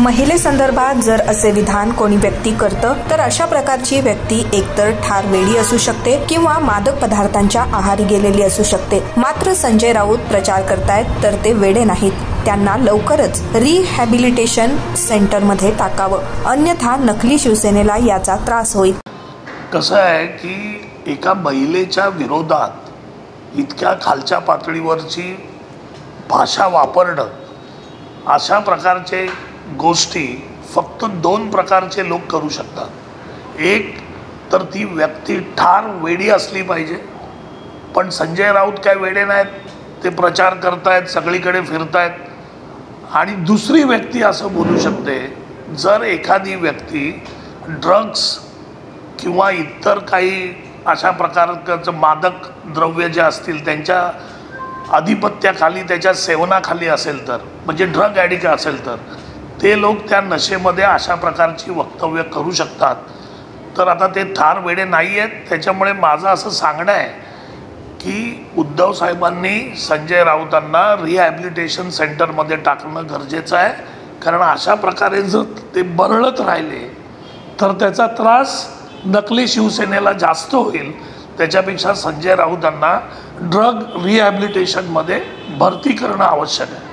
महिलेसंदर्भात जर असे विधान कोणी व्यक्ती करतं तर अशा प्रकारची व्यक्ती एकतर ठार वेडी असू शकते किंवा मादक पदार्थांच्या आहारी गेलेली असू शकते। मात्र संजय राऊत प्रचार करतायत तर ते वेडे नाहीत, त्यांना लवकरच रिहॅबिलिटेशन सेंटरमध्ये टाकावं, अन्यथा नकली शिवसेनेला याचा त्रास होईल। कसं आहे की एका महिलेच्या विरोधात इतक्या खालच्या पातळीवरची भाषा वापरणं, अशा प्रकारचे गोष्टी फक्त दोन प्रकारचे लोक करू शकतात। एक तर ती व्यक्ती ठार वेडी असली पाहिजे, पण संजय राऊत काय वेडे नाहीत, ते प्रचार करतायत, सगळीकडे फिरतायत। आणि दुसरी व्यक्ती असं बोलू शकते, जर एखादी व्यक्ती ड्रग्स किंवा इतर काही अशा प्रकारचं मादक द्रव्य जे असतील त्यांच्या आधिपत्याखाली, त्याच्या सेवनाखाली असेल तर, म्हणजे ड्रग ॲडिक्ट असेल तर ते लोक त्या नशेमध्ये अशा प्रकारची वक्तव्य करू शकतात। तर आता ते ठार वेडे नाही आहेत, त्याच्यामुळे माझं असं सांगणं आहे की उद्धव साहेबांनी संजय राऊतांना रिहॅबिलिटेशन सेंटरमध्ये टाकणं गरजेचं आहे, कारण अशा प्रकारे जर ते बरळत राहिले तर त्याचा त्रास नकली शिवसेनेला जास्त होईल। त्याच्यापेक्षा संजय राऊतांना ड्रग रिहॅबिलिटेशनमध्ये भरती करणं आवश्यक आहे।